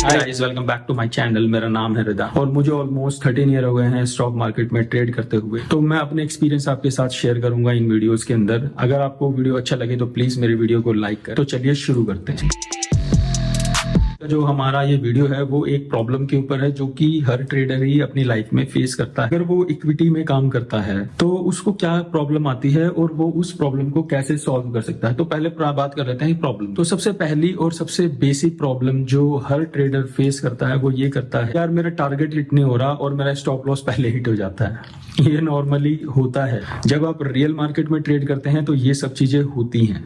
Guys, welcome back to my channel. मेरा नाम है रिदा और मुझे ऑलमोस्ट 13 ईयर हो गए हैं स्टॉक मार्केट में ट्रेड करते हुए। तो मैं अपने एक्सपीरियंस आपके साथ शेयर करूंगा इन वीडियोस के अंदर। अगर आपको वीडियो अच्छा लगे तो प्लीज मेरे वीडियो को लाइक करें। तो चलिए शुरू करते हैं। जो हमारा ये वीडियो है वो एक प्रॉब्लम के ऊपर है जो कि हर ट्रेडर ही अपनी लाइफ में फेस करता है। अगर वो इक्विटी में काम करता है तो उसको क्या प्रॉब्लम आती है और वो उस प्रॉब्लम को कैसे सॉल्व कर सकता है। तो पहले बात कर लेते हैं प्रॉब्लम। तो सबसे पहली और सबसे बेसिक प्रॉब्लम जो हर ट्रेडर फेस करता है वो ये करता है, यार मेरा टारगेट हिट नहीं हो रहा और मेरा स्टॉप लॉस पहले हिट हो जाता है। ये नॉर्मली होता है जब आप रियल मार्केट में ट्रेड करते हैं, तो ये सब चीजें होती हैं।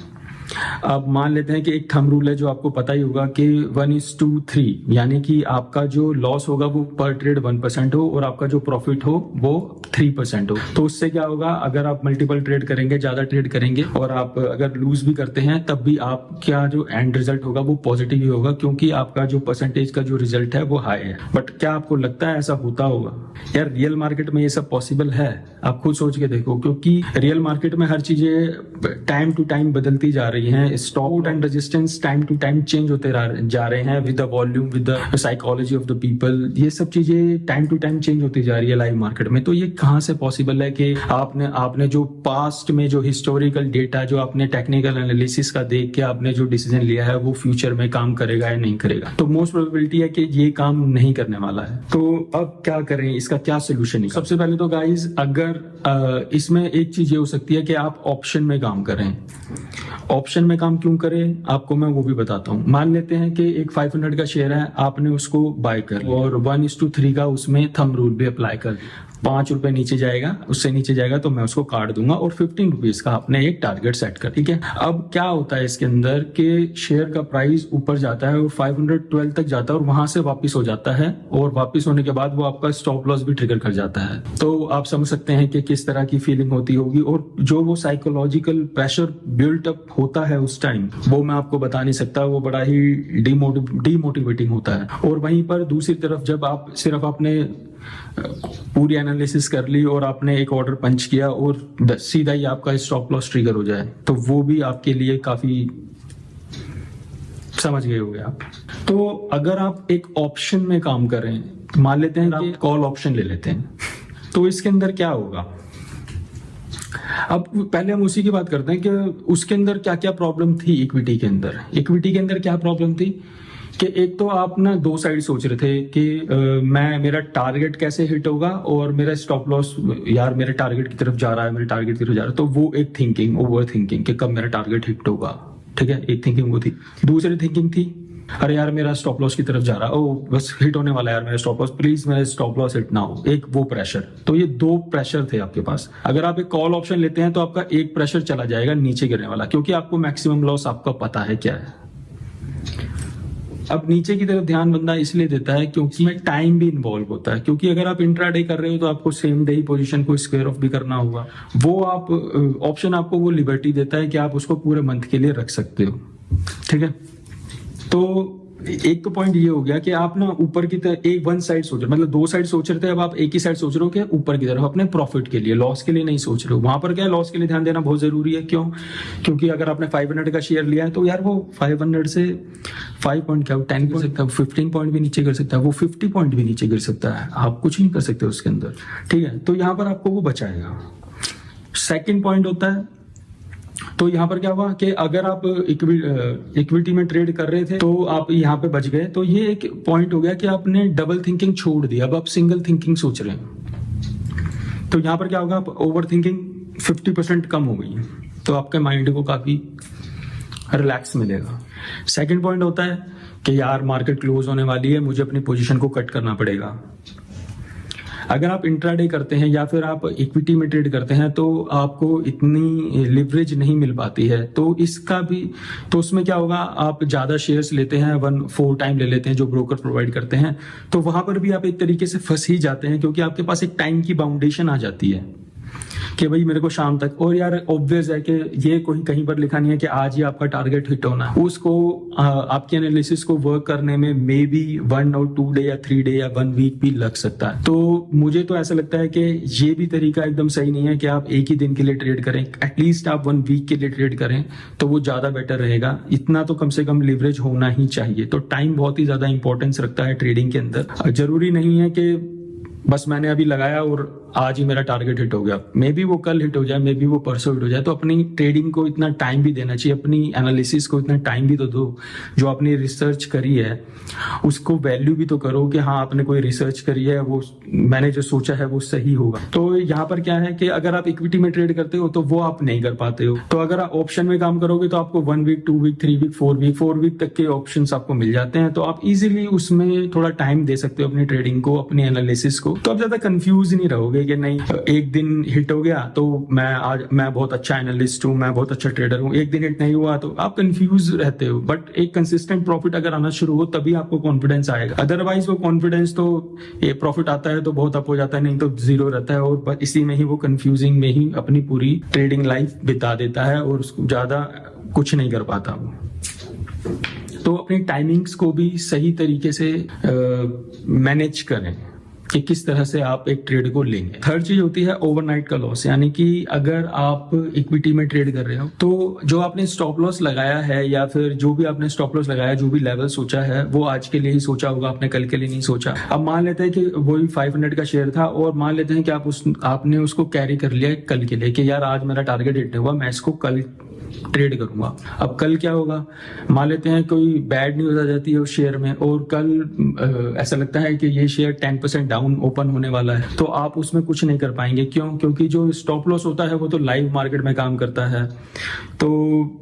अब मान लेते हैं कि एक थंब रूल है जो आपको पता ही होगा कि 1:3, यानी कि आपका जो लॉस होगा वो पर ट्रेड 1% हो और आपका जो प्रॉफिट हो वो 3% हो। तो उससे क्या होगा, अगर आप मल्टीपल ट्रेड करेंगे, ज्यादा ट्रेड करेंगे और आप अगर लूज भी करते हैं तब भी आपका जो एंड रिजल्ट होगा वो पॉजिटिव ही होगा, क्योंकि आपका जो परसेंटेज का जो रिजल्ट है वो हाई है। बट क्या आपको लगता है ऐसा होता होगा? यार रियल मार्केट में ये सब पॉसिबल है? आप खुद सोच के देखो, क्योंकि रियल मार्केट में हर चीजें टाइम टू टाइम बदलती जा रही हैं। Stock and resistance time to time change होते जा रहे हैं with the volume, with the psychology of the people. ये सब चीजें टाइम टू टाइम चेंज होती जा रही है लाइव मार्केट में। तो ये कहाँ से पॉसिबल है कि आपने जो पास्ट में जो हिस्टोरिकल डेटा, जो आपने टेक्निकल एनालिसिस का देख के आपने जो डिसीजन लिया है वो फ्यूचर में काम करेगा या नहीं करेगा? तो मोस्ट प्रोबेबिलिटी है कि ये काम नहीं करने वाला है। तो अब क्या करें, इसका क्या सोल्यूशन है? सबसे पहले तो गाइज, अगर इसमें एक चीज ये हो सकती है कि आप ऑप्शन में काम करें। ऑप्शन में काम क्यों करें आपको मैं वो भी बताता हूँ। मान लेते हैं कि एक 500 का शेयर है, आपने उसको बाय कर और 1:3 का उसमें थंब रूल भी अप्लाई कर दिया। 5 रुपए नीचे जाएगा, उससे नीचे जाएगा तो मैं उसको काट दूंगा और 15 रुपीज का आपने एक टारगेट सेट कर, ठीक है। अब क्या होता है इसके अंदर कि शेयर का प्राइस ऊपर जाता है और 512 तक जाता है और वहां से वापस हो जाता है, और वापस होने के बाद वो आपका स्टॉप लॉस भी ट्रिगर कर जाता है। तो आप समझ सकते हैं कि किस तरह की फीलिंग होती होगी, और जो वो साइकोलॉजिकल प्रेशर बिल्ट अप होता है उस टाइम, वो मैं आपको बता नहीं सकता। वो बड़ा ही डीमोटिवेटिंग होता है। और वहीं पर दूसरी तरफ जब आप सिर्फ आपने पूरी एनालिसिस कर ली और आपने एक ऑर्डर पंच किया और सीधा ही आपका स्टॉप लॉस ट्रिगर हो जाए, तो वो भी आपके लिए काफी, समझ गए होंगे आप। तो अगर आप एक ऑप्शन में काम करें, मान लेते हैं कि कॉल ऑप्शन ले लेते हैं, तो इसके अंदर क्या होगा? अब पहले हम उसी की बात करते हैं कि उसके अंदर क्या क्या प्रॉब्लम थी। इक्विटी के अंदर क्या प्रॉब्लम थी कि एक तो आप ना दो साइड सोच रहे थे कि मेरा टारगेट कैसे हिट होगा और मेरा स्टॉप लॉस, यार मेरे टारगेट की तरफ जा रहा है, तो वो एक थिंकिंग, ओवर थिंकिंग कि कब मेरा टारगेट हिट होगा, ठीक है। एक थिंकिंग वो थी। दूसरी थिंकिंग थी, अरे यार मेरा स्टॉप लॉस की तरफ जा रहा है, ओ बस हिट होने वाला है यार मेरा स्टॉप लॉस, प्लीज मेरा स्टॉप लॉस हिट ना हो। एक वो प्रेशर। तो ये दो प्रेशर थे आपके पास। अगर आप एक कॉल ऑप्शन लेते हैं तो आपका एक प्रेशर चला जाएगा नीचे गिरने वाला, क्योंकि आपको मैक्सिमम लॉस आपका पता है क्या है। अब नीचे की तरफ ध्यान बंदा इसलिए देता है क्योंकि इसमें टाइम भी इन्वॉल्व होता है, क्योंकि अगर आप इंट्राडे कर रहे हो तो आपको सेम डे ही पोजीशन को स्क्वायर ऑफ भी करना होगा। वो आप ऑप्शन आपको वो लिबर्टी देता है कि आप उसको पूरे मंथ के लिए रख सकते हो, ठीक है। तो एक तो पॉइंट ये हो गया कि आप ना ऊपर की तरफ एक वन साइड सोच रहे, मतलब दो साइड सोच रहे थे, अब आप एक ही साइड सोच रहे हो कि ऊपर की तरफ अपने प्रॉफिट के लिए, लॉस के लिए नहीं सोच रहे हो। वहां पर क्या है, लॉस के लिए ध्यान देना बहुत जरूरी है। क्यों? क्योंकि अगर आपने 500 का शेयर लिया है तो यार वो 500 से 5 पॉइंट क्या 10 कर सकता है, 15 पॉइंट भी नीचे कर सकता है, वो 50 पॉइंट भी नीचे गिर सकता है। आप कुछ नहीं कर सकते उसके अंदर, ठीक है। तो यहाँ पर आपको वो बचाएगा। सेकेंड पॉइंट होता है, तो यहाँ पर क्या हुआ कि अगर आप इक्विटी में ट्रेड कर रहे थे तो आप यहाँ पे बच गए, तो ये एक पॉइंट हो गया कि आपने डबल थिंकिंग छोड़ दी, अब आप सिंगल थिंकिंग सोच रहे हैं। तो यहाँ पर क्या होगा, आप ओवर थिंकिंग 50% कम हो गई, तो आपके माइंड को काफी रिलैक्स मिलेगा। सेकंड पॉइंट होता है कि यार मार्केट क्लोज होने वाली है, मुझे अपनी पोजीशन को कट करना पड़ेगा। अगर आप इंट्राडे करते हैं या फिर आप इक्विटी में ट्रेड करते हैं तो आपको इतनी लिवरेज नहीं मिल पाती है, तो इसका भी, तो उसमें क्या होगा, आप ज्यादा शेयर्स लेते हैं, 1/4 टाइम ले लेते हैं जो ब्रोकर प्रोवाइड करते हैं, तो वहां पर भी आप एक तरीके से फंस ही जाते हैं, क्योंकि आपके पास एक टाइम की बाउंडेशन आ जाती है कि भाई मेरे को शाम तक, और यार ऑब्वियस है कि ये कोई कहीं पर लिखा नहीं है कि आज ही आपका टारगेट हिट होना है। उसको आपके एनालिसिस को वर्क करने में मे बी 1 और 2 डे या 3 डे या 1 वीक भी लग सकता है। तो मुझे तो ऐसा लगता है कि ये भी तरीका एकदम सही नहीं है कि आप एक ही दिन के लिए ट्रेड करें, एटलीस्ट आप 1 वीक के लिए ट्रेड करें तो वो ज्यादा बेटर रहेगा। इतना तो कम से कम लिवरेज होना ही चाहिए। तो टाइम बहुत ही ज्यादा इंपॉर्टेंस रखता है ट्रेडिंग के अंदर। जरूरी नहीं है कि बस मैंने अभी लगाया और आज ही मेरा टारगेट हिट हो गया, मे बी वो कल हिट हो जाए, मे बी वो परसों हिट हो जाए। तो अपनी ट्रेडिंग को इतना टाइम भी देना चाहिए, अपनी एनालिसिस को इतना टाइम भी तो दो। जो आपने रिसर्च करी है उसको वैल्यू भी तो करो कि हाँ आपने कोई रिसर्च करी है, वो मैंने जो सोचा है वो सही होगा। तो यहाँ पर क्या है कि अगर आप इक्विटी में ट्रेड करते हो तो वो आप नहीं कर पाते हो। तो अगर आप ऑप्शन में काम करोगे तो आपको 1 वीक, 2 वीक, 3 वीक, 4 वीक तक के ऑप्शन आपको मिल जाते हैं। तो आप इजिली उसमें थोड़ा टाइम दे सकते हो अपनी ट्रेडिंग को, अपनी एनालिसिस को। तो आप ज्यादा कंफ्यूज नहीं रहोगे कि नहीं एक दिन हिट हो गया तो मैं बहुत अच्छा एनालिस्ट हूं, मैं बहुत अच्छा ट्रेडर हूं, एक दिन हिट नहीं हुआ तो आप कंफ्यूज रहते हो। बट एक कंसिस्टेंट प्रॉफिट अगर आना शुरू हो तभी आपको कॉन्फिडेंस आएगा। अदरवाइज वो कॉन्फिडेंस तो ये प्रॉफिट आता है तो बहुत अप हो जाता है, नहीं तो जीरो रहता है और इसी में ही वो कंफ्यूजिंग में ही अपनी पूरी ट्रेडिंग लाइफ बिता देता है और उसको ज्यादा कुछ नहीं कर पाता वो। तो अपनी टाइमिंग्स को भी सही तरीके से मैनेज करें कि किस तरह से आप एक ट्रेड को लेंगे। थर्ड चीज होती है ओवरनाइट का लॉस, यानी कि अगर आप इक्विटी में ट्रेड कर रहे हो तो जो आपने स्टॉप लॉस लगाया है या फिर जो भी आपने स्टॉप लॉस लगाया, जो भी लेवल सोचा है वो आज के लिए ही सोचा होगा, आपने कल के लिए नहीं सोचा। अब मान लेते हैं कि वही 500 का शेयर था और मान लेते हैं कि आपने उसको कैरी कर लिया कल के लिए कि यार आज मेरा टारगेट हिट हुआ, मैं इसको कल ट्रेड करूंगा। अब कल क्या होगा, मान लेते हैं कोई बैड न्यूज आ जाती है उस शेयर में और कल ऐसा लगता है कि ये शेयर 10% डाउन ओपन होने वाला है, तो आप उसमें कुछ नहीं कर पाएंगे। क्यों? क्योंकि जो स्टॉप लॉस होता है वो तो लाइव मार्केट में काम करता है, तो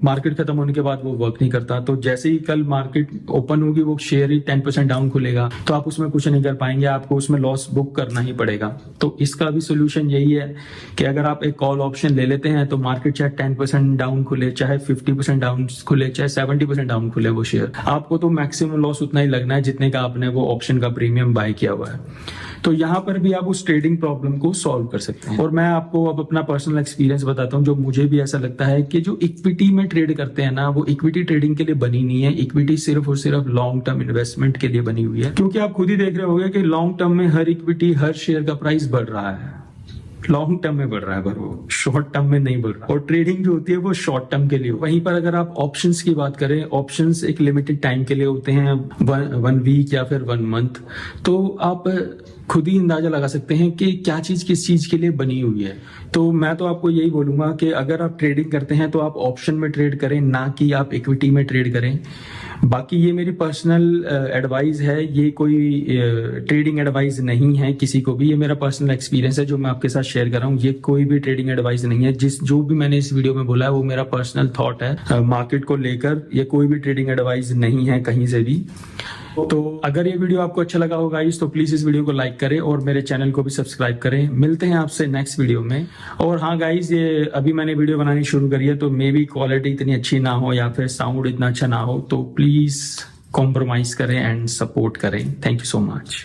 मार्केट खत्म होने के बाद वो वर्क नहीं करता। तो जैसे ही कल मार्केट ओपन होगी वो शेयर ही 10% डाउन खुलेगा, तो आप उसमें कुछ नहीं कर पाएंगे, आपको उसमें लॉस बुक करना ही पड़ेगा। तो इसका भी सोल्यूशन यही है कि अगर आप एक कॉल ऑप्शन ले लेते हैं तो मार्केट चाहे 10% डाउन खुले, चाहे 50% डाउन खुले, चाहे 70% डाउन खुले वो शेयर, आपको तो मैक्सिमम लॉस उतना ही लगना है जितने का आपने वो ऑप्शन का प्रीमियम बाय किया हुआ है। तो यहाँ पर भी आप उस ट्रेडिंग प्रॉब्लम को सॉल्व कर सकते हैं। और मैं आपको अब अपना पर्सनल एक्सपीरियंस बताता हूँ, जो मुझे भी ऐसा लगता है कि जो इक्विटी में ट्रेड करते हैं ना, वो इक्विटी ट्रेडिंग के लिए बनी नहीं है। इक्विटी सिर्फ और सिर्फ लॉन्ग टर्म इन्वेस्टमेंट के लिए बनी हुई है, क्योंकि आप खुद ही देख रहे होंगे कि लॉन्ग टर्म में हर इक्विटी, हर शेयर का प्राइस बढ़ रहा है। लॉन्ग टर्म में बढ़ रहा है पर वो शॉर्ट टर्म में नहीं बढ़ रहा। और ट्रेडिंग जो होती है वो शॉर्ट टर्म के लिए। वहीं पर अगर आप ऑप्शंस की बात करें, ऑप्शंस एक लिमिटेड टाइम के लिए होते हैं, 1 वीक या फिर 1 मंथ। तो आप खुद ही अंदाजा लगा सकते हैं कि क्या चीज किस चीज के लिए बनी हुई है। तो मैं तो आपको यही बोलूंगा कि अगर आप ट्रेडिंग करते हैं तो आप ऑप्शन में ट्रेड करें, ना कि आप इक्विटी में ट्रेड करें। बाकी ये मेरी पर्सनल एडवाइस है, ये कोई ट्रेडिंग एडवाइस नहीं है किसी को भी। ये मेरा पर्सनल एक्सपीरियंस है जो मैं आपके साथ शेयर कर रहा हूँ। ये कोई भी ट्रेडिंग एडवाइस नहीं है। जो भी मैंने इस वीडियो में बोला है वो मेरा पर्सनल थॉट है मार्केट को लेकर। ये कोई भी ट्रेडिंग एडवाइस नहीं है कहीं से भी। तो अगर ये वीडियो आपको अच्छा लगा होगा तो प्लीज इस वीडियो को लाइक करें और मेरे चैनल को भी सब्सक्राइब करें। मिलते हैं आपसे नेक्स्ट वीडियो में। और हाँ गाइज, ये अभी मैंने वीडियो बनानी शुरू करी है तो मे बी क्वालिटी इतनी अच्छी ना हो या फिर साउंड इतना अच्छा ना हो, तो प्लीज कॉम्प्रोमाइज करें एंड सपोर्ट करें। Thank you so much.